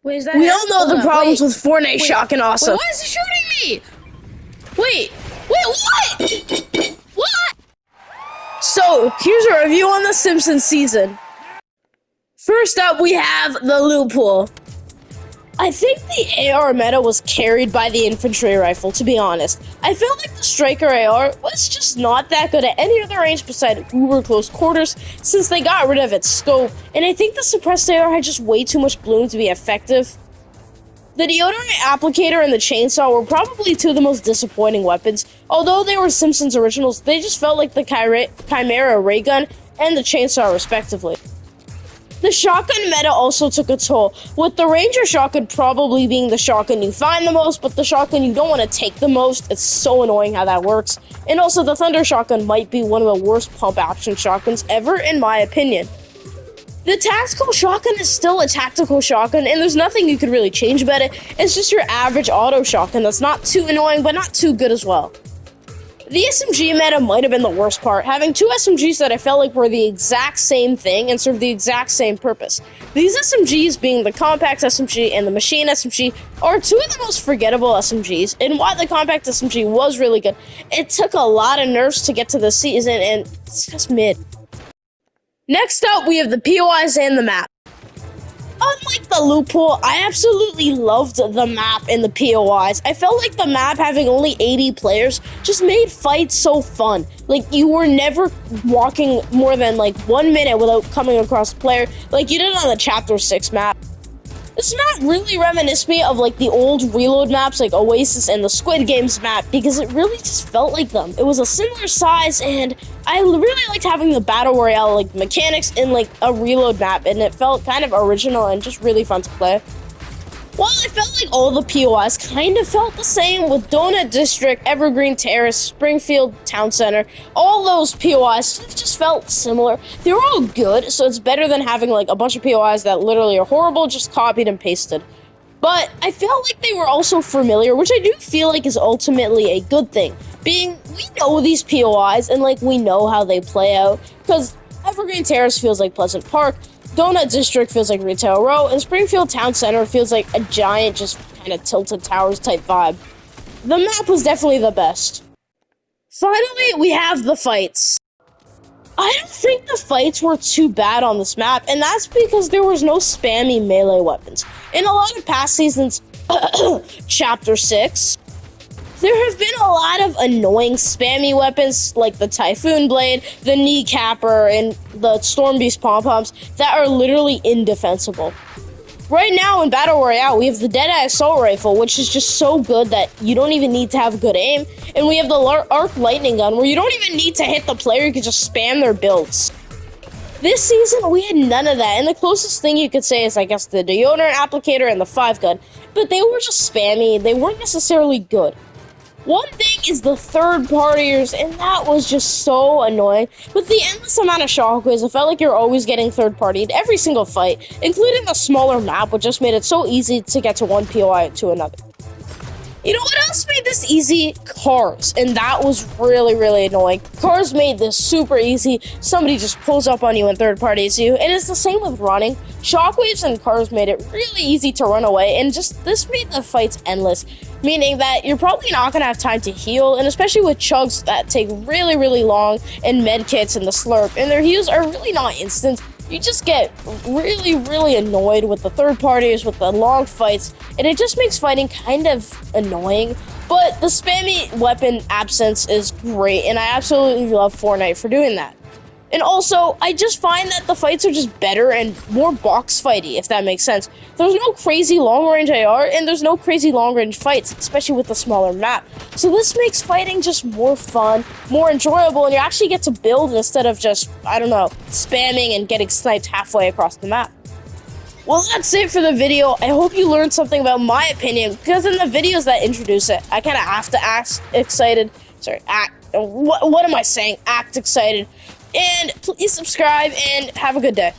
Wait, is that We all know hold the up, problems wait. with Fortnite Shock and Awesome. Wait, why is he shooting me? Wait, what? What? So, here's a review on the Simpsons season. First up, we have the loophole. I think the AR meta was carried by the infantry rifle, to be honest. I felt like the striker AR was just not that good at any other range beside uber close quarters since they got rid of its scope, and I think the suppressed AR had just way too much bloom to be effective. The deodorant applicator and the chainsaw were probably two of the most disappointing weapons. Although they were Simpsons originals, they just felt like the Chimera ray gun and the chainsaw respectively. The shotgun meta also took a toll, with the Ranger shotgun probably being the shotgun you find the most, but the shotgun you don't want to take the most. It's so annoying how that works. And also the Thunder shotgun might be one of the worst pump action shotguns ever in my opinion. The tactical shotgun is still a tactical shotgun, and there's nothing you could really change about it. It's just your average auto shotgun that's not too annoying, but not too good as well. The SMG meta might have been the worst part, having two SMGs that I felt like were the exact same thing and served the exact same purpose. These SMGs, being the Compact SMG and the Machine SMG, are two of the most forgettable SMGs, and while the Compact SMG was really good, it took a lot of nerfs to get to this season, and it's just mid. Next up, we have the POIs and the map. Unlike the loophole, I absolutely loved the map and the POIs. I felt like the map having only 80 players just made fights so fun. Like, you were never walking more than like 1 minute without coming across a player like you did on the Chapter 6 map. This map really reminisced me of like the old Reload maps like Oasis and the Squid Games map because it really just felt like them. It was a similar size, and I really liked having the Battle Royale like mechanics in like a Reload map, and it felt kind of original and just really fun to play. While I felt like all the POIs kind of felt the same with Donut District, Evergreen Terrace, Springfield Town Center, all those POIs just felt similar. They were all good, so it's better than having like a bunch of POIs that literally are horrible, just copied and pasted. But I felt like they were also familiar, which I do feel like is ultimately a good thing. Being, we know these POIs and like we know how they play out, because Evergreen Terrace feels like Pleasant Park, Donut District feels like Retail Row, and Springfield Town Center feels like a giant, just kind of tilted towers type vibe. The map was definitely the best. Finally, we have the fights. I don't think the fights were too bad on this map, and that's because there was no spammy melee weapons. In a lot of past seasons, Chapter 6, there have been a lot of annoying spammy weapons like the Typhoon Blade, the Kneecapper, and the Storm Beast Pom-Poms that are literally indefensible. Right now in Battle Royale, we have the Deadeye Assault Rifle, which is just so good that you don't even need to have good aim, and we have the Arc Lightning Gun, where you don't even need to hit the player, you can just spam their builds. This season, we had none of that, and the closest thing you could say is, I guess, the Deodorant Applicator and the 5-Gun, but they were just spammy, they weren't necessarily good. One thing is the third partiers, and that was just so annoying. With the endless amount of shockwaves, I felt like you're always getting third partied every single fight, including the smaller map, which just made it so easy to get to one POI to another. You know what else made this easy? Cars, and that was really, really annoying. Cars made this super easy. Somebody just pulls up on you and third parties you, and it's the same with running. Shockwaves and cars made it really easy to run away, and just this made the fights endless, meaning that you're probably not going to have time to heal, and especially with chugs that take really, really long, and medkits and the slurp, and their heals are really not instant. You just get really, really annoyed with the third parties, with the long fights, and it just makes fighting kind of annoying. But the spammy weapon absence is great, and I absolutely love Fortnite for doing that. And also, I just find that the fights are just better and more box fighty, if that makes sense. There's no crazy long-range AR, and there's no crazy long-range fights, especially with the smaller map. So this makes fighting just more fun, more enjoyable, and you actually get to build instead of just, I don't know, spamming and getting sniped halfway across the map. Well, that's it for the video. I hope you learned something about my opinion, because in the videos that introduce it, I kind of have to act excited. What am I saying? Act excited. And please subscribe and have a good day.